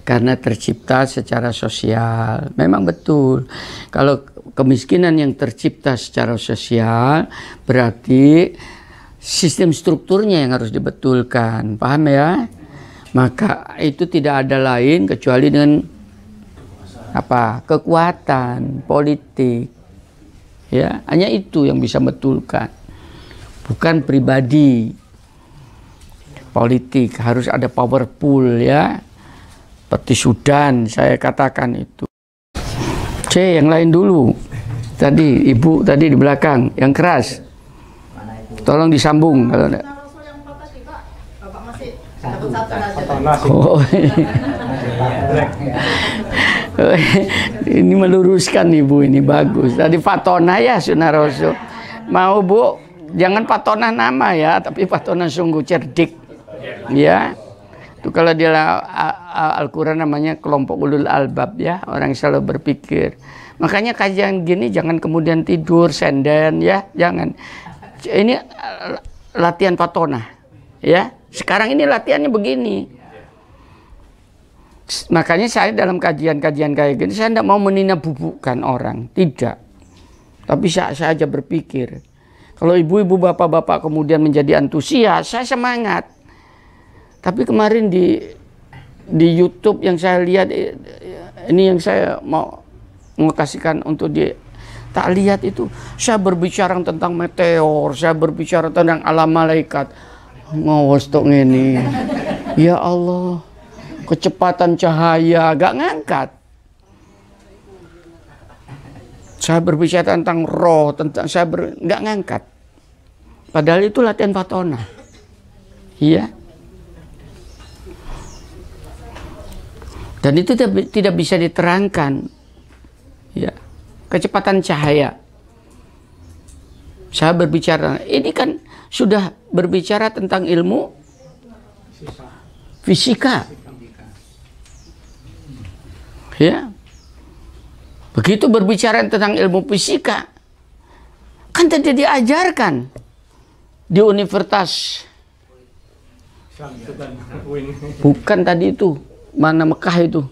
Karena tercipta secara sosial. Memang betul. Kalau kemiskinan yang tercipta secara sosial, berarti sistem strukturnya yang harus dibetulkan. Paham ya? Maka itu tidak ada lain kecuali dengan apa? Kekuatan politik. Ya, hanya itu yang bisa betulkan. Bukan pribadi. Politik harus ada powerful ya. Seperti Sudan, saya katakan itu. C, yang lain dulu. Tadi, ibu tadi di belakang, yang keras. Tolong disambung. Kalau enggak. Oh. Ini meluruskan ibu, ini bagus. Tadi Fatona ya, Sunnah Rasul. Mau bu, jangan Fatona nama ya, tapi Fatona sungguh cerdik. Ya. Itu kalau di Al-Quran namanya kelompok ulul albab ya, orang selalu berpikir. Makanya kajian gini jangan kemudian tidur senden ya, jangan. Ini latihan Fatona ya. Sekarang ini latihannya begini. Makanya saya dalam kajian-kajian kayak gini saya tidak mau menina bubukkan orang, tidak. Tapi saya aja berpikir. Kalau ibu-ibu bapak-bapak kemudian menjadi antusias, saya semangat. Tapi kemarin di YouTube yang saya lihat, ini yang saya mau kasihkan untuk tak lihat itu, saya berbicara tentang meteor, saya berbicara tentang alam malaikat. Ngawas tok ini, ya Allah, kecepatan cahaya gak ngangkat. Saya berbicara tentang roh, tentang gak ngangkat. Padahal itu latihan Fatona, iya. Dan itu tidak bisa diterangkan. Ya, kecepatan cahaya. Saya berbicara, ini kan sudah berbicara tentang ilmu fisika. Ya. Begitu berbicara tentang ilmu fisika, kan tidak diajarkan di universitas. Bukan tadi itu. Mana Mekah itu?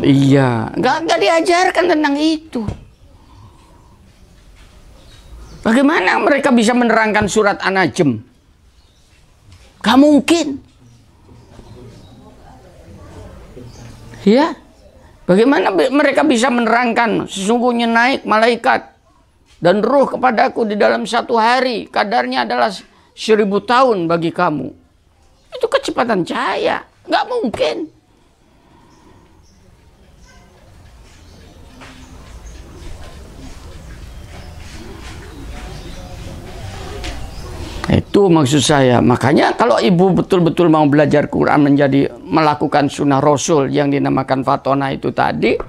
Iya, nggak diajarkan tentang itu. Bagaimana mereka bisa menerangkan surat An-Najm? Gak mungkin. Ya, bagaimana mereka bisa menerangkan sesungguhnya naik malaikat dan ruh kepadaku di dalam satu hari, kadarnya adalah 1000 tahun bagi kamu. Itu kecepatan cahaya. Nggak mungkin. Itu maksud saya. Makanya kalau ibu betul-betul mau belajar Quran, melakukan sunnah Rasul yang dinamakan Fatona itu tadi,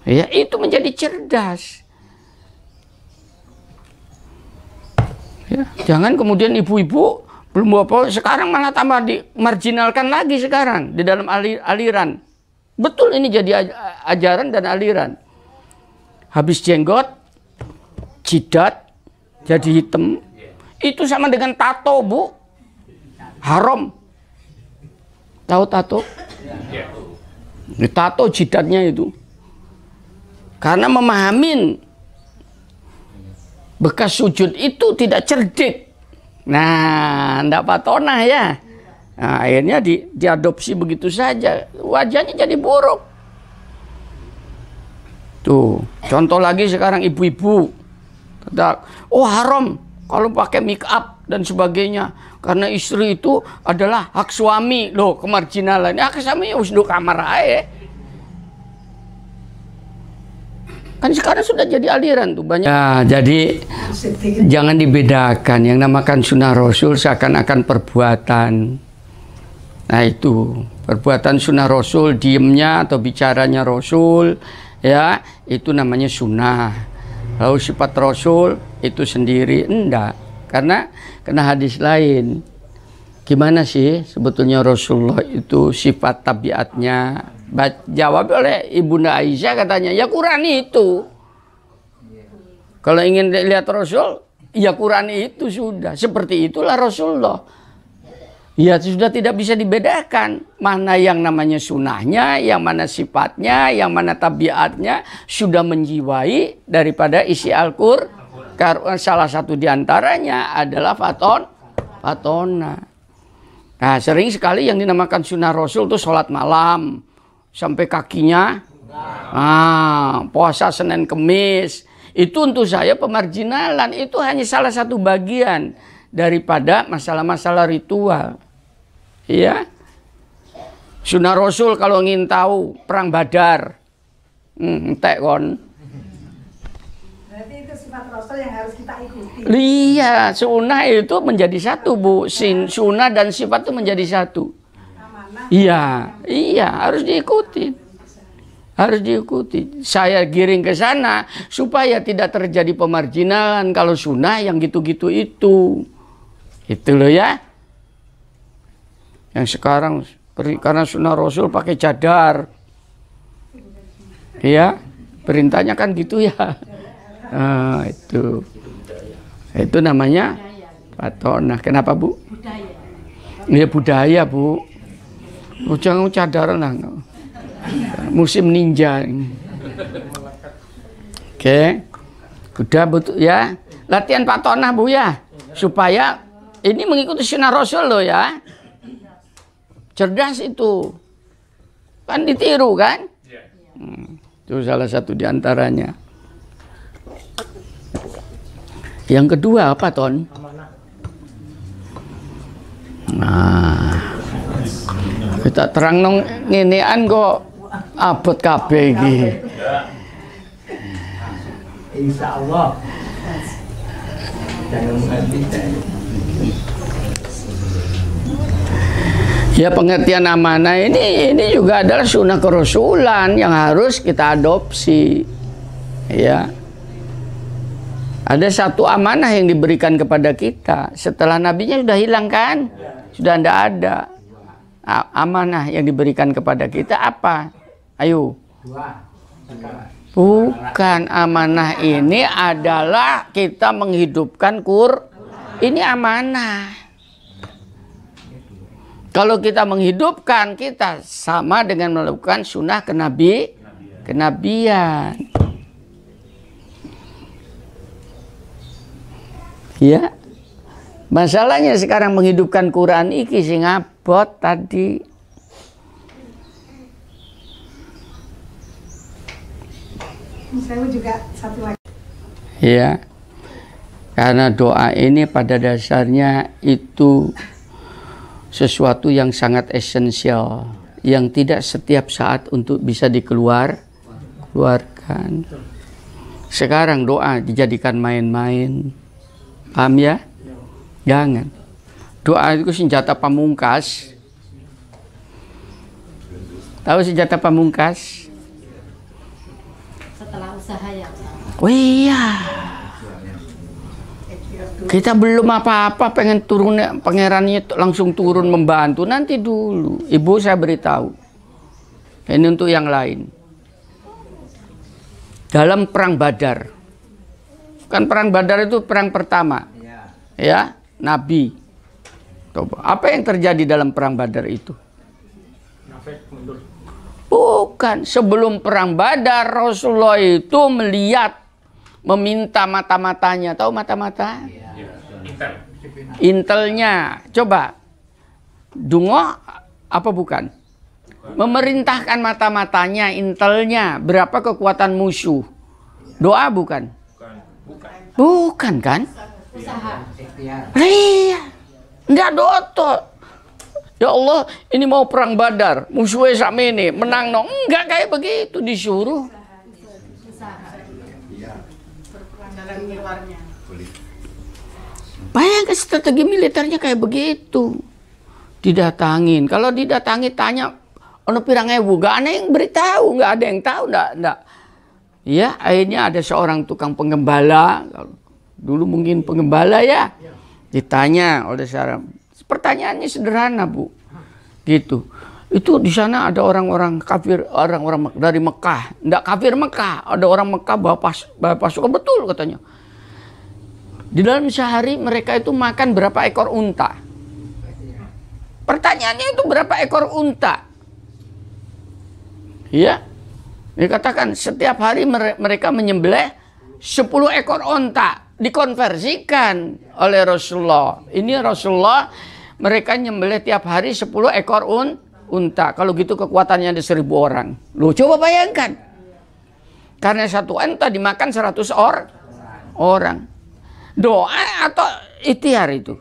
ya itu menjadi cerdas. Ya, jangan kemudian ibu-ibu belum apa, sekarang malah tambah dimarginalkan lagi sekarang di dalam aliran. Betul ini jadi ajaran dan aliran. Habis jenggot, jidat, jadi hitam. Itu sama dengan tato, Bu. Haram. Tahu tato? Tato jidatnya itu. Karena memahamin bekas sujud itu tidak cerdik. Nah, ndak Fatona ya. Nah, akhirnya diadopsi begitu saja. Wajahnya jadi buruk. Tuh, contoh lagi sekarang ibu-ibu. Oh haram kalau pakai make up dan sebagainya. Karena istri itu adalah hak suami. Loh, kemarginalan. Hak suami harus di kamar aja. Kan sekarang sudah jadi aliran tuh banyak. Ya, jadi jangan dibedakan. Yang namakan sunnah Rasul seakan-akan perbuatan. Nah itu perbuatan sunnah Rasul, diemnya atau bicaranya Rasul, ya itu namanya sunnah. Lalu sifat Rasul itu sendiri enggak, karena kena hadis lain. Gimana sih sebetulnya Rasulullah itu sifat tabiatnya? Jawab oleh Ibunda Aisyah katanya, ya Quran itu. Kalau ingin lihat Rasul, ya Quran itu sudah. Seperti itulah Rasulullah. Ya sudah tidak bisa dibedakan mana yang namanya sunnahnya, yang mana sifatnya, yang mana tabiatnya sudah menjiwai daripada isi Al-Qur'an. Karena salah satu diantaranya adalah fatona. Nah, sering sekali yang dinamakan sunnah Rasul itu sholat malam sampai kakinya, puasa Senin Kemis. Itu untuk saya pemarginalan, itu hanya salah satu bagian daripada masalah-masalah ritual. Iya, sunnah Rasul kalau ingin tahu perang Badar, entek kon. Berarti itu sifat Rasul yang harus kita ikuti. Iya, sunnah itu menjadi satu, Bu. Sunnah dan sifat itu menjadi satu. Iya, harus diikuti. Harus diikuti. Saya giring ke sana supaya tidak terjadi pemarginalan kalau sunnah yang gitu-gitu itu. Itu loh ya. Yang sekarang karena sunnah Rasul pakai cadar. Iya, perintahnya kan gitu ya. Nah, itu namanya fatona. Kenapa, Bu? Budaya. Budaya, Bu. Jangan cadar lah. Musim ninja. Oke. Udah betul ya. Latihan fatona, Bu ya. Supaya ini mengikuti sunnah Rasul loh ya. Cerdas itu. Kan ditiru kan? Itu salah satu diantaranya. Yang kedua apa, Ton? Nah, kita terang nong ngenean kok abot kabeh iki. Insyaallah. Jangan mengerti. Ya, pengertian amanah ini juga adalah sunnah kerasulan yang harus kita adopsi. Ya. Ada satu amanah yang diberikan kepada kita. Setelah nabinya sudah hilang kan? Sudah tidak ada. Amanah yang diberikan kepada kita apa? Ayo. Bukan, amanah ini adalah kita menghidupkan Ini amanah. Kalau kita menghidupkan, kita sama dengan melakukan sunnah kenabian. Ya, masalahnya sekarang menghidupkan Quran iki sing abot tadi. Saya juga satu lagi. Ya, karena doa ini pada dasarnya itu sesuatu yang sangat esensial, yang tidak setiap saat untuk bisa dikeluarkan. Sekarang doa dijadikan main-main. Paham ya? Jangan. Doa itu senjata pamungkas. Tahu senjata pamungkas? Setelah usaha ya. Oh iya. Kita belum apa-apa pengen turun, pangerannya langsung turun membantu. Nanti dulu. Ibu saya beritahu. Ini untuk yang lain. Dalam perang Badar. Kan perang Badar itu perang pertama. Ya, Nabi. Coba, apa yang terjadi dalam perang Badar itu? Bukan, sebelum perang Badar Rasulullah itu meminta mata-matanya. Tahu mata-mata? Intelnya. Coba. Dungo apa bukan? Memerintahkan mata-matanya, intelnya. Berapa kekuatan musuh? Doa bukan? Bukan kan? Iya. Enggak doto. Ya Allah, ini mau perang Badar, musuhnya sama ini, menang no. Enggak kayak begitu disuruh. Bayangkan strategi militernya kayak begitu. Didatangin. Kalau didatangi tanya, ono pirang ewu, gak ada yang beritahu, gak ada yang tahu, enggak. Ya, akhirnya ada seorang tukang penggembala. Dulu mungkin penggembala ya. Ditanya oleh seorang. Pertanyaannya sederhana, Bu. Gitu. Itu di sana ada orang-orang kafir, orang-orang dari Mekah. Enggak kafir Mekah, ada orang Mekah bawa pasukan, betul katanya. Di dalam sehari mereka itu makan berapa ekor unta? Pertanyaannya itu berapa ekor unta? Ya, dikatakan setiap hari mereka menyembelih 10 ekor unta, dikonversikan oleh Rasulullah. Ini Rasulullah, mereka nyembelih tiap hari 10 ekor unta. Kalau gitu kekuatannya ada 1000 orang. Loh, coba bayangkan. Karena satu unta dimakan 100 orang. Doa atau ikhtiar itu?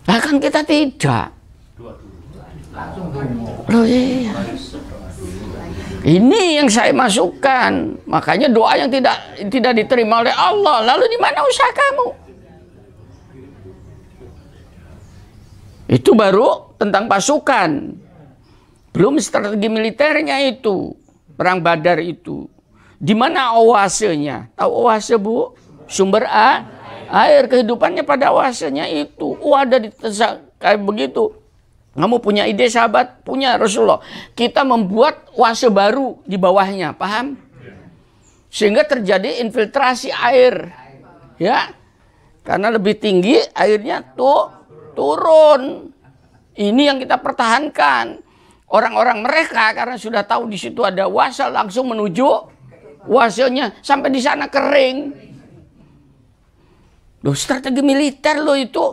Nah, kan kita tidak. Loh, iya. Ini yang saya masukkan. Makanya doa yang tidak diterima oleh Allah. Lalu di mana usaha kamu? Itu baru tentang pasukan. Belum strategi militernya itu. Perang Badar itu. Di mana oasenya? Tahu oase, Bu? Sumber air, kehidupannya pada oasenya itu. Ada di kayak begitu. Kamu punya ide, sahabat? Punya, Rasulullah. Kita membuat oase baru di bawahnya, paham? Sehingga terjadi infiltrasi air. Ya. Karena lebih tinggi airnya turun. Ini yang kita pertahankan. Orang-orang mereka karena sudah tahu di situ ada oase, langsung menuju oasenya, sampai di sana kering. Loh, strategi militer loh itu.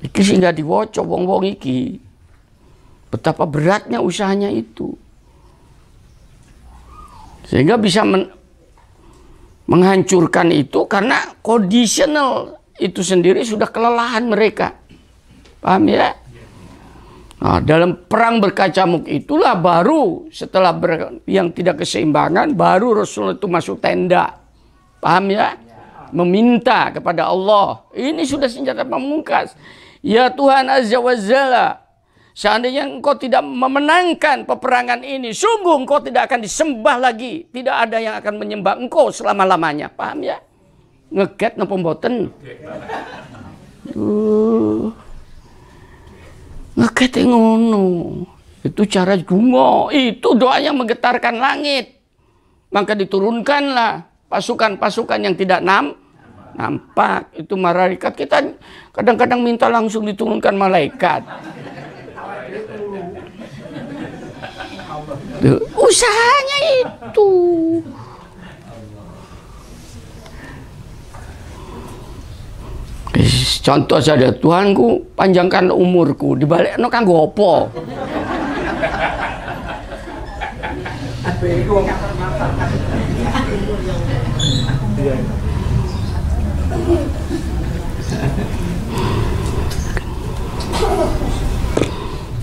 Iki sehingga diwoco wong-wong iki. Betapa beratnya usahanya itu. Sehingga bisa menghancurkan itu karena conditional itu sendiri sudah kelelahan mereka. Paham ya? Nah, dalam perang berkacamuk itulah baru setelah yang tidak keseimbangan, baru Rasul itu masuk tenda. Paham ya? Meminta kepada Allah. Ini sudah senjata pamungkas. Ya Tuhan Azza wa Jalla, seandainya engkau tidak memenangkan peperangan ini, sungguh engkau tidak akan disembah lagi. Tidak ada yang akan menyembah engkau selama-lamanya. Paham ya? Ngeget napa mboten? Ngekete ngono. Itu cara donga. Itu doa yang menggetarkan langit. Maka diturunkanlah pasukan-pasukan yang tidak nampak. Itu malaikat. Kita kadang-kadang minta langsung diturunkan malaikat. Usahanya itu. Contoh saja, Tuhanku panjangkan umurku, dibalikno kanggo apa?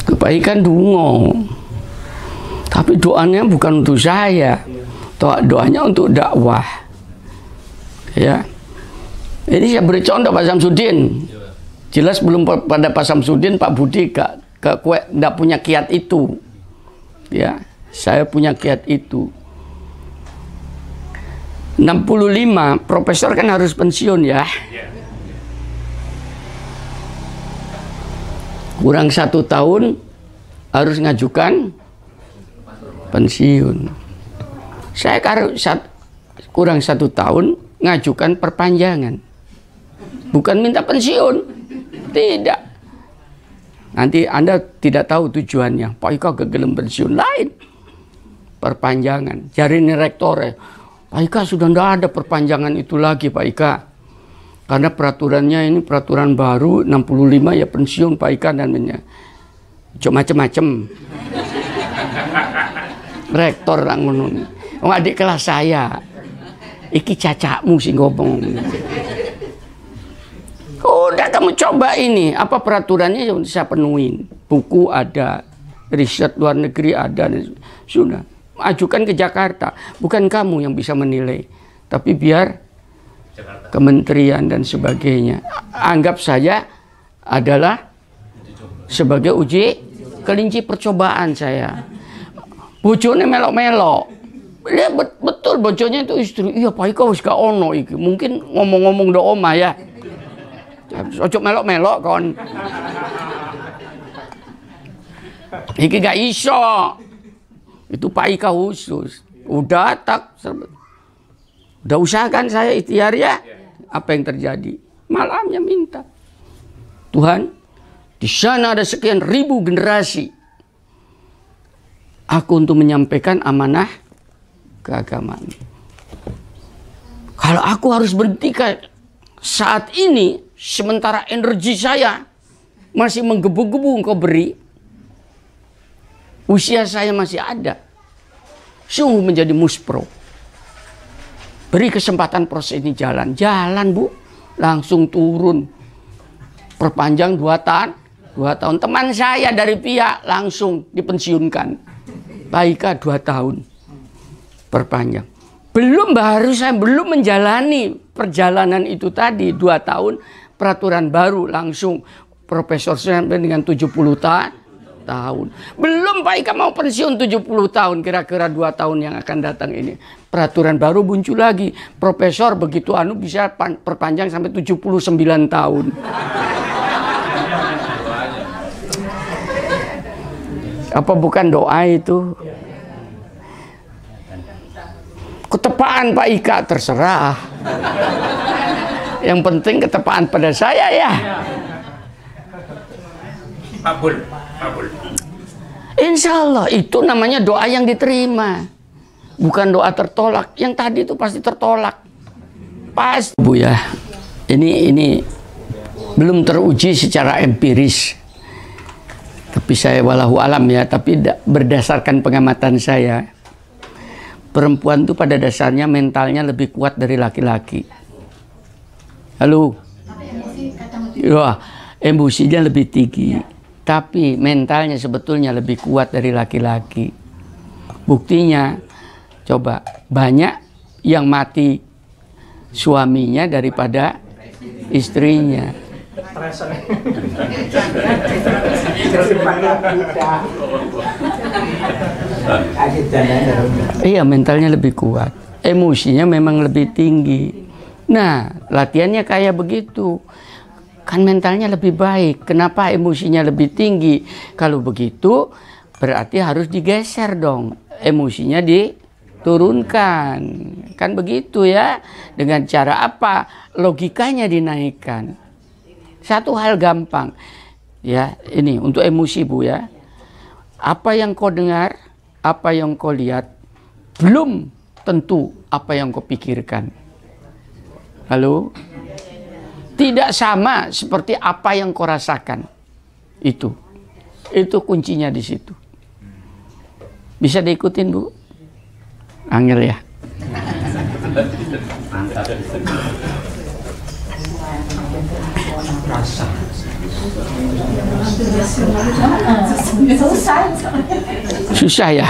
Kebaikan dungo, tapi doanya bukan untuk saya, doanya untuk dakwah. Ya. Ini saya beri contoh Pak Samsudin. Jelas belum pada Pak Samsudin, Pak Budi nggak punya kiat itu. Ya, saya punya kiat itu. 65, profesor kan harus pensiun ya. Kurang 1 tahun harus ngajukan pensiun. Saya kurang 1 tahun ngajukan perpanjangan. Bukan minta pensiun, tidak. Nanti Anda tidak tahu tujuannya. Pak Ika kegelem pensiun lain, perpanjangan. Jari ini rektornya, Pak Ika sudah tidak ada perpanjangan itu lagi Pak Ika. Karena peraturannya ini peraturan baru 65 ya pensiun Pak Ika dan macam-macam. Rektor lang ngono. Adik kelas saya, iki cacakmu sih ngomong. Udah kamu coba ini, apa peraturannya yang saya penuhin. Buku ada, riset luar negeri ada, sudah. Ajukan ke Jakarta, bukan kamu yang bisa menilai, tapi biar Jakarta, kementerian dan sebagainya. Anggap saja adalah sebagai uji kelinci percobaan saya. Bojone melok-melok. Ya betul bojonya itu istri. Iya Pak Ika wis gak ono iki. Mungkin ngomong-ngomong do omah ya. Ojo melok-melok kon. Iki gak iso. Itu Pak Ika khusus. Udah tak. Udah usahakan saya ikhtiar ya. Apa yang terjadi? Malamnya minta. Tuhan, di sana ada sekian ribu generasi. Aku untuk menyampaikan amanah keagamaan. Kalau aku harus berhentikan saat ini, sementara energi saya masih menggebu-gebu engkau beri, usia saya masih ada, sungguh menjadi muspro. Beri kesempatan proses ini jalan. Jalan, Bu. Langsung turun. Perpanjang 2 tahun. 2 tahun. Teman saya dari pihak langsung dipensiunkan. Baika 2 tahun. Perpanjang. Baru saya belum menjalani perjalanan itu tadi. 2 tahun. Peraturan baru langsung. Profesor sampai dengan 70 tahun. Belum Pak Ika mau pensiun 70 tahun. Kira-kira 2 tahun yang akan datang ini. Peraturan baru muncul lagi. Profesor begitu bisa perpanjang sampai 79 tahun. Apa bukan doa itu? Ketepaan Pak Ika terserah. Yang penting ketepaan pada saya ya. Kabul. Insya Allah itu namanya doa yang diterima. Bukan doa tertolak. Yang tadi itu pasti tertolak. Pas Bu ya. Ini belum teruji secara empiris. Tapi saya walahu alam ya. Tapi berdasarkan pengamatan saya, perempuan itu pada dasarnya mentalnya lebih kuat dari laki-laki. Halo? Ya, emosinya lebih tinggi. Tapi mentalnya sebetulnya lebih kuat dari laki-laki. Buktinya, coba banyak yang mati suaminya daripada istrinya. Iya, mentalnya lebih kuat. Emosinya memang lebih tinggi. Nah, latihannya kayak begitu. Kan mentalnya lebih baik. Kenapa emosinya lebih tinggi? Kalau begitu, berarti harus digeser dong. Emosinya diturunkan. Kan begitu ya. Dengan cara apa? Logikanya dinaikkan. Satu hal gampang. Ya, ini untuk emosi Bu ya. Apa yang kau dengar, apa yang kau lihat, belum tentu apa yang kau pikirkan. Halo? Tidak sama seperti apa yang kau rasakan. Itu kuncinya di situ. Bisa diikutin Bu? Angel ya. Susah ya?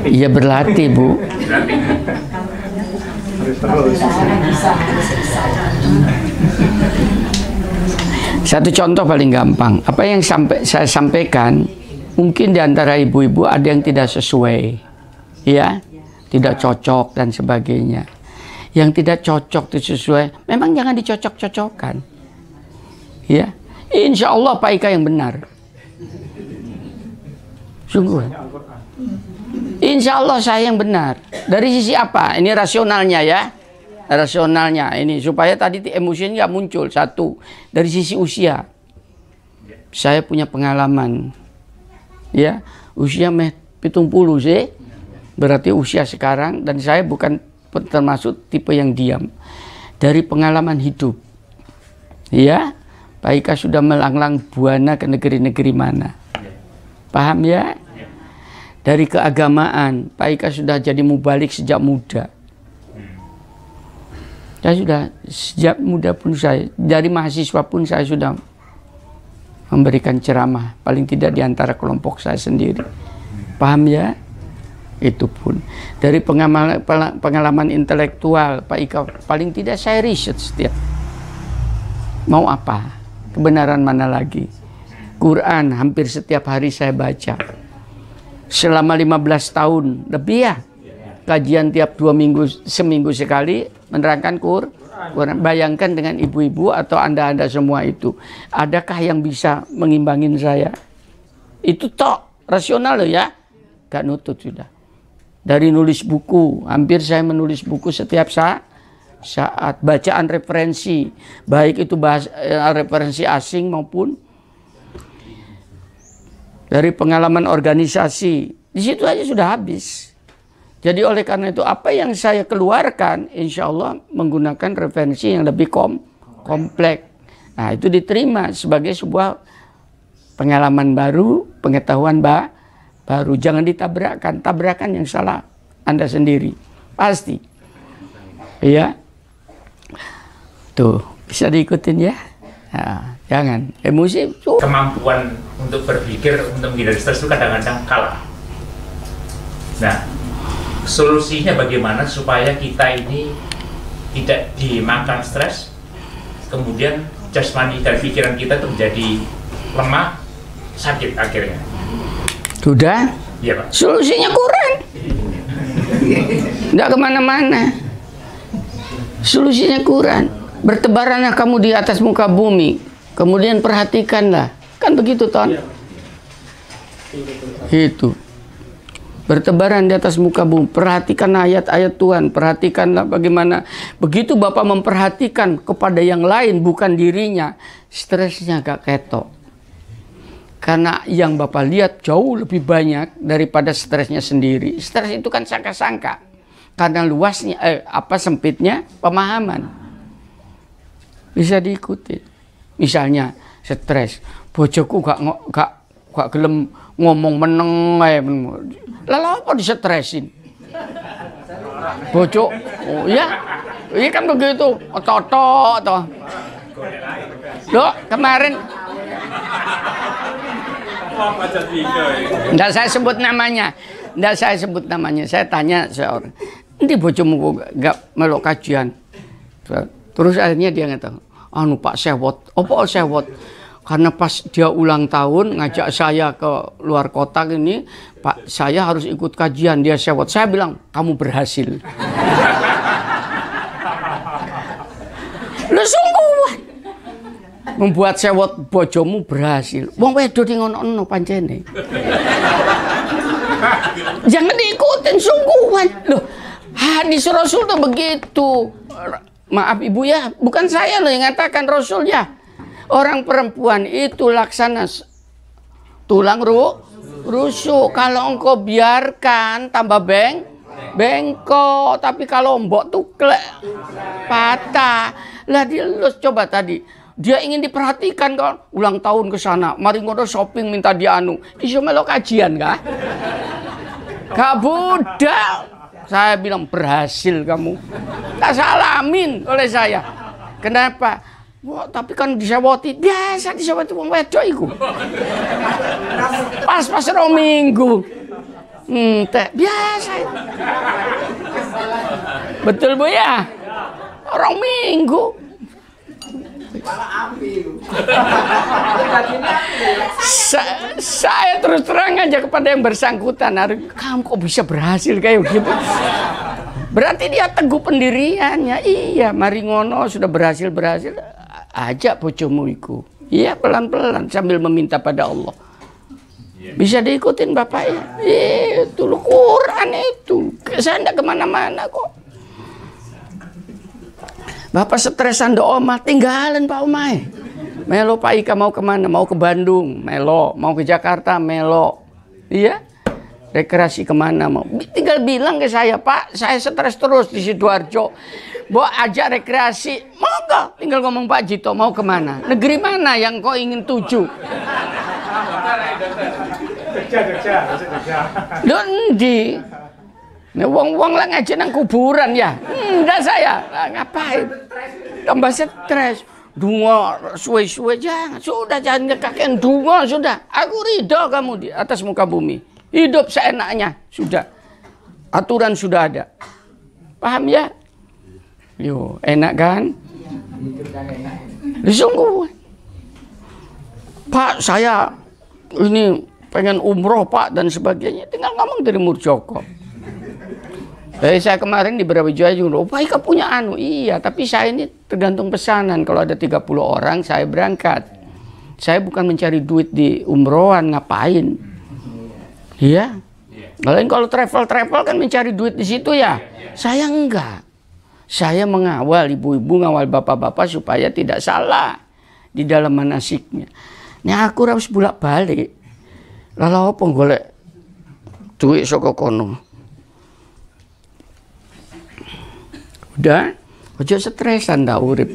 Iya berlatih Bu. Satu contoh paling gampang. Apa yang saya sampaikan, mungkin di antara ibu-ibu ada yang tidak sesuai, ya, tidak cocok dan sebagainya. Yang tidak cocok itu sesuai, memang jangan dicocok-cocokkan, ya. Insya Allah Pak Ika yang benar. Sungguh. Insya Allah saya yang benar. Dari sisi apa? Ini rasionalnya ya. Rasionalnya ini supaya tadi emosinya nggak muncul. Satu, dari sisi usia. Saya punya pengalaman. Ya, usia 70 sih. Berarti usia sekarang dan saya bukan termasuk tipe yang diam. Dari pengalaman hidup. Ya, Pak Ika sudah melanglang buana ke negeri-negeri mana. Paham ya? Dari keagamaan, Pak Ika sudah jadi mubalik sejak muda. Saya sudah sejak muda pun dari mahasiswa pun saya sudah memberikan ceramah. Paling tidak di antara kelompok saya sendiri. Paham ya? Itu pun. Dari pengalaman intelektual, Pak Ika paling tidak saya riset setiap. Mau apa? Kebenaran mana lagi? Quran hampir setiap hari saya baca. Selama 15 tahun lebih ya. Kajian tiap 2 minggu, seminggu sekali menerangkan Quran. Bayangkan dengan ibu-ibu atau anda-anda semua itu. Adakah yang bisa mengimbangin saya? Itu tok, rasional loh ya. Gak nutut sudah. Dari nulis buku, hampir saya menulis buku setiap saat. Bacaan referensi, baik itu referensi asing maupun dari pengalaman organisasi. Di situ aja sudah habis. Jadi oleh karena itu apa yang saya keluarkan, insya Allah menggunakan referensi yang lebih kompleks. Nah itu diterima sebagai sebuah pengalaman baru, pengetahuan baru. Jangan ditabrakkan, tabrakan yang salah Anda sendiri, pasti. Iya, tuh bisa diikutin ya. Nah, jangan emosi. Kemampuan untuk berpikir, untuk menghindari stres itu kadang-kadang kalah. Nah, solusinya bagaimana supaya kita ini tidak dimakan stres, kemudian jasmani dan pikiran kita itu menjadi lemah, sakit akhirnya. Sudah? Iya, Pak. Solusinya kurang. Nggak kemana-mana. Solusinya kurang. Bertebaranlah kamu di atas muka bumi. Kemudian perhatikanlah. Kan begitu, Ton? Itu. Bertebaran di atas muka bumi. Perhatikan ayat-ayat Tuhan. Perhatikanlah bagaimana. Begitu Bapak memperhatikan kepada yang lain, bukan dirinya, stresnya gak ketok. Karena yang Bapak lihat jauh lebih banyak daripada stresnya sendiri. Stres itu kan sangka-sangka. Karena luasnya, sempitnya pemahaman. Bisa diikuti. Misalnya stres, bojoku gak gelem ngomong meneng ae. Lah apa disetresin? Bojo, oh ya, ini kan begitu, otot toh. Loh, kemarin nggak saya sebut namanya. Saya tanya seorang, "Nanti bojomu gak melok kajian?" Terus akhirnya dia ngatakan, "Anu Pak sewot." Apa sewot? Karena pas dia ulang tahun ngajak saya ke luar kota ini, Pak, saya harus ikut kajian, dia sewot. Saya bilang, "Kamu berhasil." Lu sungguhan membuat sewot bojomu berhasil. Wong wedo di ngono-ngono pancene. Jangan diikutin, sungguhan. Loh, hadis Rasul tuh begitu. Maaf Ibu ya, bukan saya loh yang ngatakan, Rasul ya. Orang perempuan itu laksana tulang rusuk. Kalau engkau biarkan tambah bengkok, tapi kalau mbok tuh patah. Lah dilus coba tadi. Dia ingin diperhatikan kan, ulang tahun ke sana, mari ngono shopping minta dia anu. Iso melok kajian kah? Gak budal. Saya bilang berhasil kamu. Tak salamin oleh saya. Kenapa? Wah, tapi kan disewoti. Biasa disewoti wong wedok iku. Pas rong minggu. Teh biasa. Betul Bu ya? Orang minggu. Saya terus terang aja kepada yang bersangkutan, kamu kok bisa berhasil kayak gitu? Berarti dia teguh pendiriannya. Iya, mari ngono sudah berhasil, ajak bojomu iku. Iya, pelan-pelan sambil meminta pada Allah. Bisa diikutin Bapak ya? Itu Quran itu. Saya enggak kemana-mana kok. Bapak stresan do omah, tinggalin Pak Omai. Melo Pak Ika mau kemana? Mau ke Bandung, melo. Mau ke Jakarta, melo. Iya? Rekreasi kemana mau? Tinggal bilang ke saya, Pak, saya stres terus di Sidoarjo. Bawa ajak rekreasi, mau nggak? Tinggal ngomong Pak Jito, mau kemana? Negeri mana yang kau ingin tuju? Dondi. Nah, wong-wong lah ngajak nang kuburan ya. Enggak saya. Ngapain? Tambah stres. Dungo suwe-suwe jangan. Sudah jangan kakek dungo sudah. Aku ridho kamu di atas muka bumi. Hidup seenaknya sudah. Aturan sudah ada. Paham ya? Yo, enak kan? Sungguh. Pak, saya ini pengen umroh Pak dan sebagainya. Tinggal ngomong dari Murjoko. Saya kemarin di Brawijaya juga, Pak Ika punya anu. Iya, tapi saya ini tergantung pesanan. Kalau ada 30 orang, saya berangkat. Saya bukan mencari duit di umrohan, ngapain? Iya. Kalian kalau travel kan mencari duit di situ ya. Saya enggak. Saya mengawal ibu-ibu, ngawal bapak-bapak supaya tidak salah di dalam manasiknya. Nah aku harus bolak-balik. Lalu apa golek duit saka kono? Udah, ojo stresan dah urip.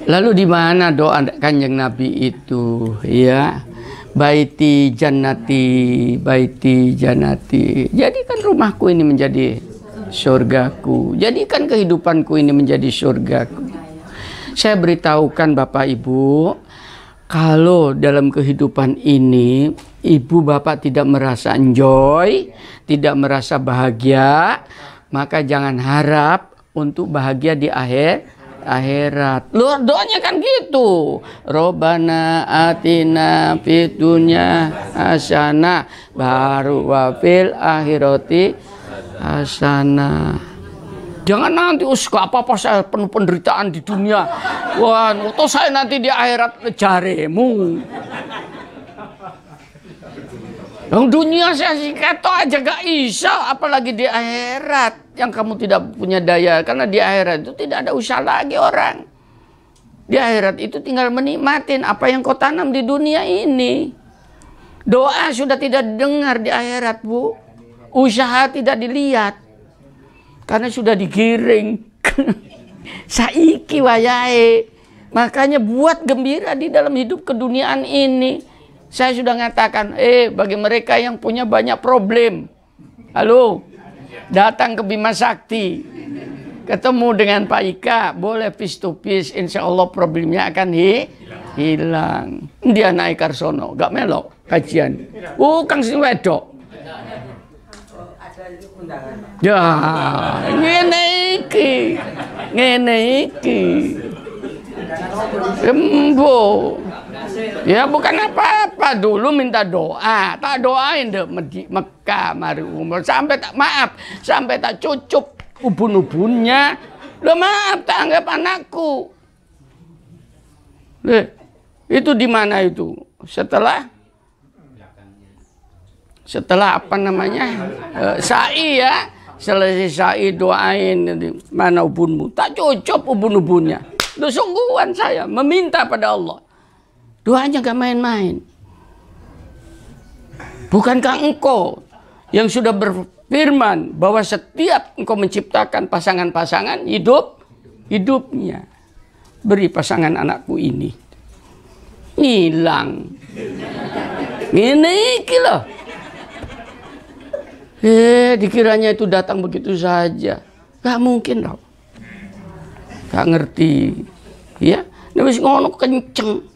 Lalu di mana doa Kanjeng Nabi itu, ya? Baiti jannati, baiti jannati. Jadikan rumahku ini menjadi surgaku. Jadikan kehidupanku ini menjadi surgaku. Saya beritahukan Bapak Ibu, kalau dalam kehidupan ini ibu bapak tidak merasa enjoy, tidak merasa bahagia, maka jangan harap untuk bahagia di akhirat. Lu doanya kan gitu. Robbana atina fid dunya hasanah baru wa fil akhirati hasanah. Jangan nanti apa-apa saya penuh penderitaan di dunia. Wah, atau saya nanti di akhirat jaremu. Yang dunia saya ketok aja gak bisa, apalagi di akhirat yang kamu tidak punya daya. Karena di akhirat itu tidak ada usaha lagi orang. Di akhirat itu tinggal menikmatin apa yang kau tanam di dunia ini. Doa sudah tidak dengar di akhirat, Bu. Usaha tidak dilihat. Karena sudah digiring. Saiki wayahe. Makanya buat gembira di dalam hidup keduniaan ini. Saya sudah mengatakan, bagi mereka yang punya banyak problem, halo, datang ke Bima Sakti, ketemu dengan Pak Ika, boleh face to face, insya Allah problemnya akan hilang. Dia naik Karsono, gak melok kajian. Kang sing wedok. Ya, ngene iki. Embo. Ya bukan apa-apa, dulu minta doa, tak doain deh Mekah mari umur sampai tak maaf, sampai tak cucup ubun-ubunnya. Loh maaf, tak anggap anakku. Itu di mana itu? Setelah apa namanya? Sa'i ya. Selesai sa'i doain mana ubunmu? Tak cucup ubun-ubunnya. Itu sungguhan saya meminta pada Allah. Doanya gak main-main. Bukankah engkau yang sudah berfirman bahwa setiap engkau menciptakan pasangan-pasangan hidupnya. Beri pasangan anakku ini. Hilang. Ini iki loh. Dikiranya itu datang begitu saja. Gak mungkin loh. Gak ngerti. Ya, wis ngono kenceng.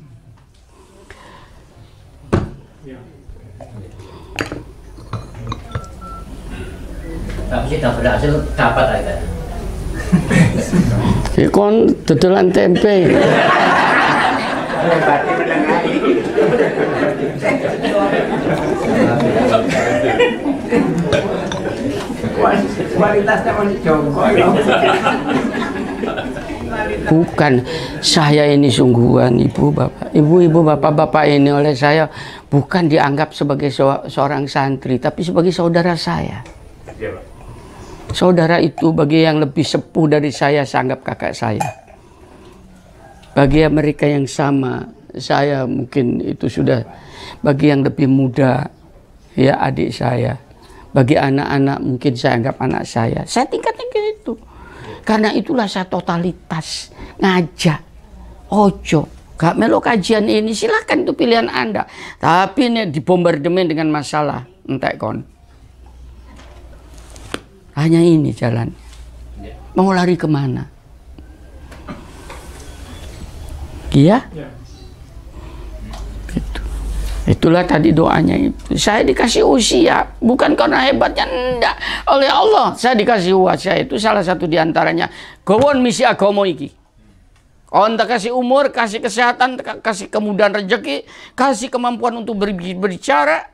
Tapi tidak berhasil dapat aja. Kon dodolan tempe. Kualitasnya masih jongkok. Bukan, saya ini sungguhan ibu-ibu, bapak-bapak ini oleh saya bukan dianggap sebagai seorang santri, tapi sebagai saudara saya. Saudara itu bagi yang lebih sepuh dari saya anggap kakak saya. Bagi mereka yang sama, saya mungkin itu sudah. Bagi yang lebih muda, ya adik saya. Bagi anak-anak mungkin saya anggap anak saya. Saya tingkatnya gitu. Karena itulah saya totalitas ngajak. Ojo, gak melo kajian ini silahkan itu pilihan Anda. Tapi ini dibombardemen dengan masalah, entek kon. Hanya ini jalan. Mau lari kemana? Iya? Gitu. Itulah tadi doanya itu. Saya dikasih usia, bukan karena hebatnya, enggak. Oleh Allah, saya dikasih usia itu salah satu diantaranya. Gowon misi agama iki. Anda kasih umur, kasih kesehatan, kasih kemudahan rezeki, kasih kemampuan untuk berbicara,